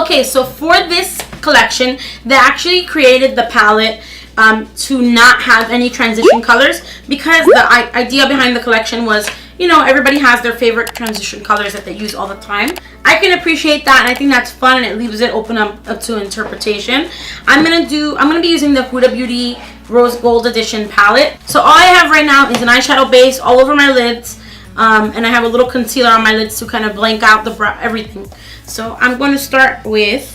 Okay, so for this collection, they actually created the palette to not have any transition colors, because the idea behind the collection was, you know, everybody has their favorite transition colors that they use all the time. I can appreciate that, and I think that's fun, and it leaves it open up to interpretation. I'm gonna be using the Huda Beauty Rose Gold Edition palette. So all I have right now is an eyeshadow base all over my lids, and I have a little concealer on my lids to kind of blank out everything. So I'm going to start with,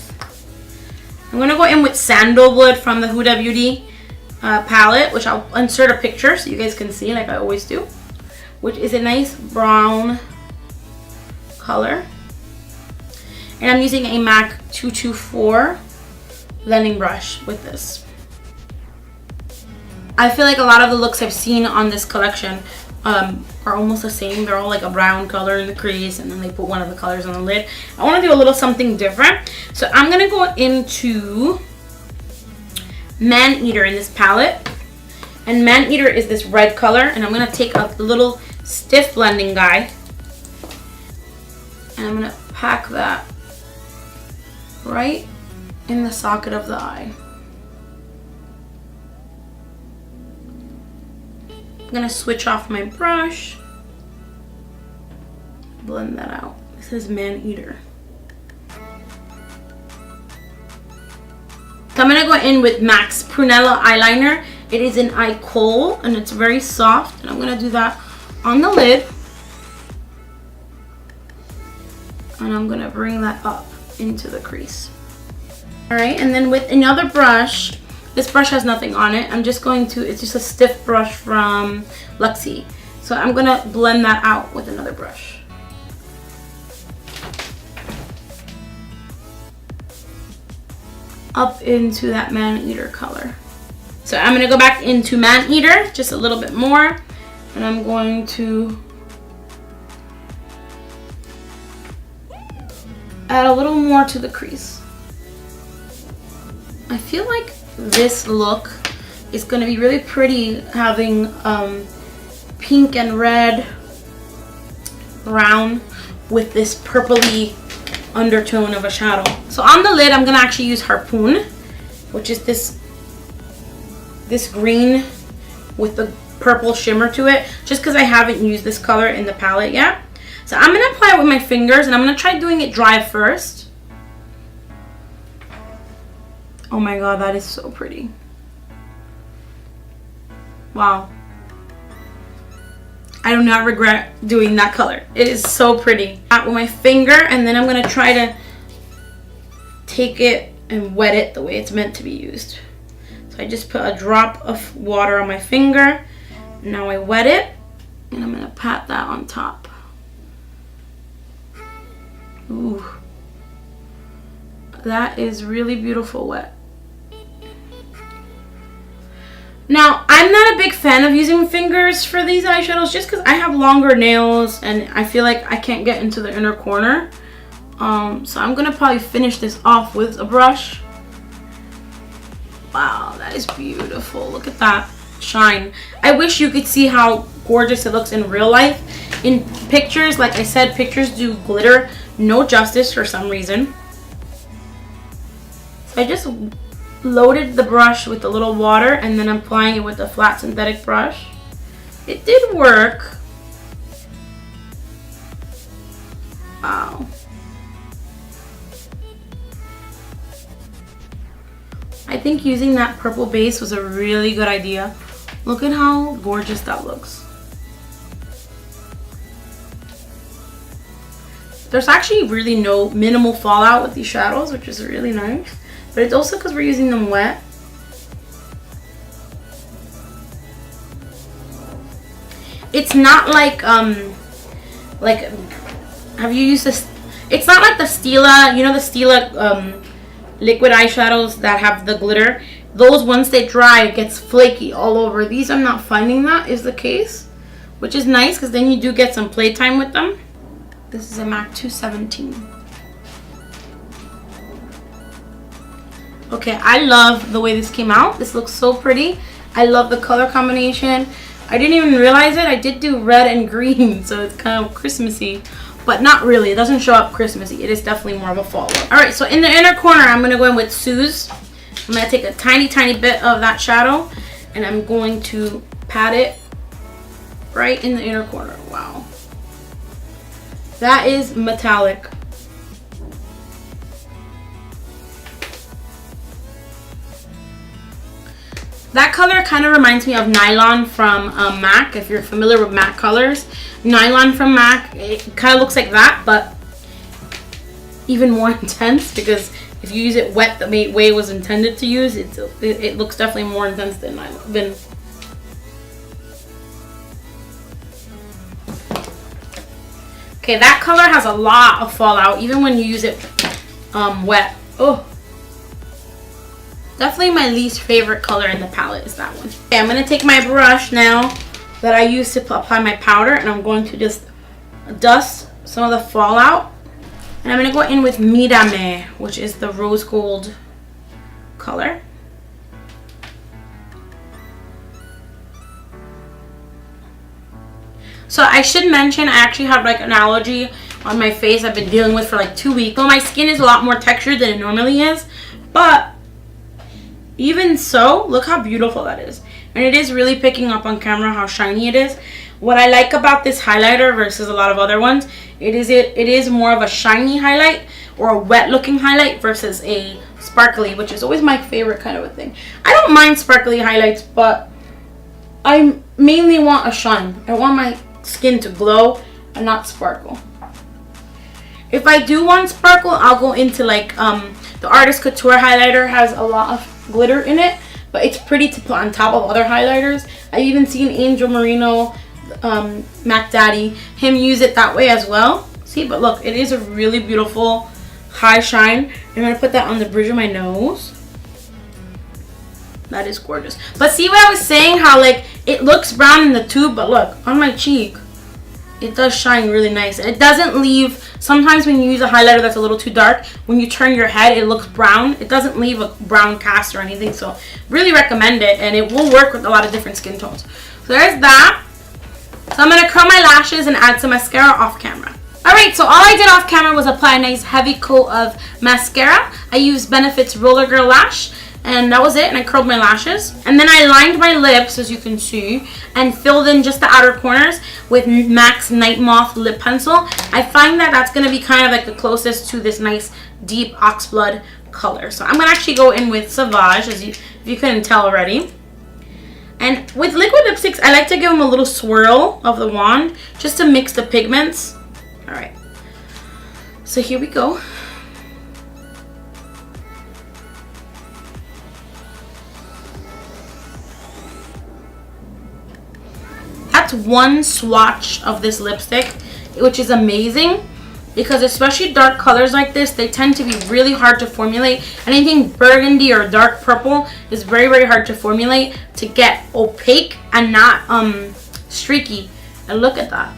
I'm going to go in with Sandalwood from the Huda Beauty palette, which I'll insert a picture so you guys can see like I always do, which is a nice brown color. And I'm using a MAC 224 blending brush with this. I feel like a lot of the looks I've seen on this collection are almost the same. They're all like a brown color in the crease, and then they put one of the colors on the lid. I want to do a little something different. So I'm going to go into Man Eater in this palette. And Man Eater is this red color, and I'm going to take a little stiff blending guy, and I'm going to pack that right in the socket of the eye. I'm going to switch off my brush, blend that out. This is Man Eater. So I'm going to go in with MAC's Prunella eyeliner. It is an eye kohl, and it's very soft, and I'm going to do that on the lid, and I'm going to bring that up into the crease. Alright, and then with another brush, this brush has nothing on it. I'm just going to, it's just a stiff brush from Glossy. So I'm going to blend that out with another brush. Up into that Man Eater color. So I'm going to go back into Man Eater just a little bit more. And I'm going to add a little more to the crease. I feel like this look is going to be really pretty, having pink and red brown with this purpley undertone of a shadow. So on the lid, I'm going to actually use Harpoon, which is this green with the purple shimmer to it, just because I haven't used this color in the palette yet. So I'm going to apply it with my fingers, and I'm going to try doing it dry first. Oh my god, that is so pretty. Wow. I do not regret doing that color. It is so pretty. With my finger, and then I'm going to try to take it and wet it the way it's meant to be used. So I just put a drop of water on my finger. Now I wet it, and I'm going to pat that on top. Ooh. That is really beautiful wet. Now, I'm not a big fan of using fingers for these eyeshadows, just because I have longer nails and I feel like I can't get into the inner corner. So I'm going to probably finish this off with a brush. Wow, that is beautiful. Look at that shine. I wish you could see how gorgeous it looks in real life. In pictures, like I said, pictures do glitter no justice for some reason. So I just loaded the brush with a little water, and then I'm applying it with a flat synthetic brush. It did work. Wow. I think using that purple base was a really good idea. Look at how gorgeous that looks. There's actually really minimal fallout with these shadows, which is really nice. But it's also because we're using them wet. It's not like have you used this? It's not like the Stila, you know, the Stila liquid eyeshadows that have the glitter. Those, once they dry, it gets flaky all over. These, I'm not finding that is the case, which is nice because then you do get some playtime with them. This is a MAC 217. Okay, I love the way this came out. This looks so pretty. I love the color combination. I didn't even realize it. I did do red and green, so it's kind of Christmassy. But not really. It doesn't show up Christmassy. It is definitely more of a fall look. Alright, so in the inner corner, I'm going to go in with Sue's. I'm going to take a tiny, tiny bit of that shadow, and I'm going to pat it right in the inner corner. Wow. That is metallic. That color kind of reminds me of Nylon from MAC. If you're familiar with MAC colors, Nylon from MAC, it kind of looks like that, but even more intense, because if you use it wet the way it was intended to use, it looks definitely more intense than Nylon. Okay, that color has a lot of fallout, even when you use it wet. Oh. Definitely my least favorite color in the palette is that one. Okay, I'm going to take my brush now that I used to apply my powder, and I'm going to just dust some of the fallout. And I'm going to go in with Mirame, which is the rose gold color. So I should mention, I actually have like an allergy on my face I've been dealing with for like 2 weeks. So my skin is a lot more textured than it normally is, but even so, look how beautiful that is. And it is really picking up on camera how shiny it is. What I like about this highlighter versus a lot of other ones, it is more of a shiny highlight or a wet looking highlight versus a sparkly, which is always my favorite kind of a thing. I don't mind sparkly highlights, but I mainly want a shine. I want my skin to glow and not sparkle. If I do want sparkle, I'll go into like the Artist Couture highlighter. Has a lot of glitter in it, but it's pretty to put on top of other highlighters. I've even seen Angel Marino, Mac Daddy, him use it that way as well. See, but look, it is a really beautiful high shine. I'm gonna put that on the bridge of my nose. That is gorgeous. But see what I was saying, how like it looks brown in the tube, but look on my cheek, it does shine really nice. It doesn't leave. Sometimes when you use a highlighter that's a little too dark, when you turn your head, it looks brown. It doesn't leave a brown cast or anything. So really recommend it, and it will work with a lot of different skin tones. So there's that. So I'm going to curl my lashes and add some mascara off camera. Alright, so all I did off camera was apply a nice heavy coat of mascara. I used Benefit's Roller Girl Lash, and that was it, and I curled my lashes. And then I lined my lips, as you can see, and filled in just the outer corners with MAC's Night Moth lip pencil. I find that that's going to be kind of like the closest to this nice deep oxblood color. So I'm going to actually go in with Sauvage, if you couldn't tell already. And with liquid lipsticks, I like to give them a little swirl of the wand just to mix the pigments. Alright, so here we go. That's one swatch of this lipstick, which is amazing, because especially dark colors like this, they tend to be really hard to formulate. Anything burgundy or dark purple is very, very hard to formulate to get opaque and not streaky. And look at that.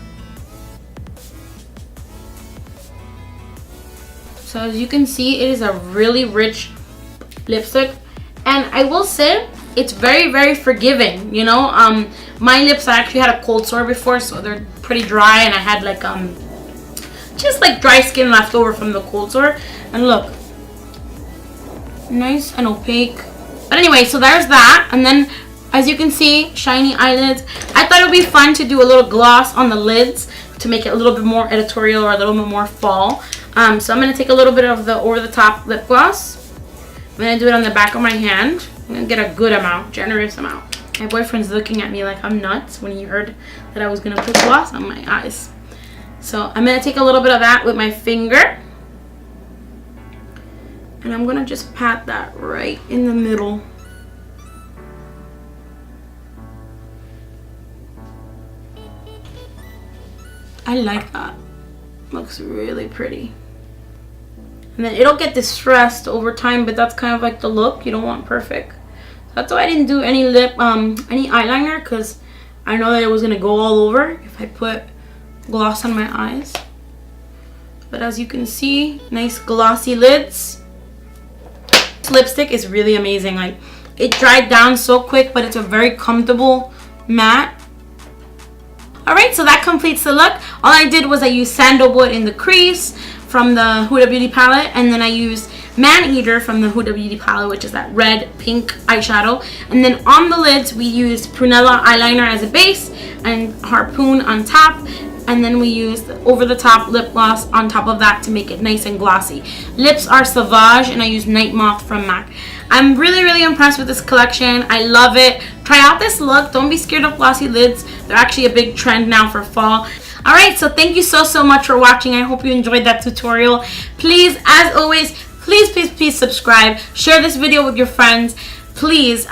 So as you can see, it is a really rich lipstick, and I will say it's very, very forgiving. You know, my lips, I actually had a cold sore before, so they're pretty dry, and I had like just like dry skin left over from the cold sore. And look, nice and opaque. But anyway, so there's that. And then as you can see, shiny eyelids. I thought it would be fun to do a little gloss on the lids to make it a little bit more editorial or a little bit more fall. So I'm going to take a little bit of the over the top lip gloss. I'm going to do it on the back of my hand. I'm going to get a good amount, generous amount. My boyfriend's looking at me like I'm nuts when he heard that I was going to put gloss on my eyes. So I'm going to take a little bit of that with my finger. And I'm going to just pat that right in the middle. I like that. Looks really pretty. And then it'll get distressed over time, but that's kind of like the look. You don't want perfect. That's why I didn't do any any eyeliner, because I know that it was gonna go all over if I put gloss on my eyes. But as you can see, nice glossy lids. This lipstick is really amazing. Like, it dried down so quick, but it's a very comfortable matte. Alright, so that completes the look. All I did was I used Sandalwood in the crease from the Huda Beauty palette, and then I used Man-Eater from the Huda Beauty palette, which is that red pink eyeshadow. And then on the lids we used Prunella eyeliner as a base and Harpoon on top, and then we used over the top lip gloss on top of that to make it nice and glossy. Lips are Sauvage, and I used Night Moth from MAC. I'm really impressed with this collection. I love it. Try out this look. Don't be scared of glossy lids. They're actually a big trend now for fall. Alright, so thank you so much for watching. I hope you enjoyed that tutorial. Please, as always, please subscribe. Share this video with your friends. Please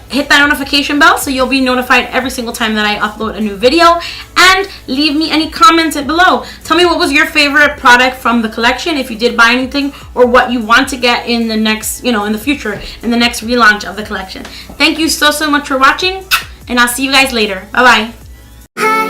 hit that notification bell so you'll be notified every single time that I upload a new video. And leave me any comments below. Tell me what was your favorite product from the collection, if you did buy anything, or what you want to get in the next, in the future, in the next relaunch of the collection. Thank you so much for watching, and I'll see you guys later. Bye bye.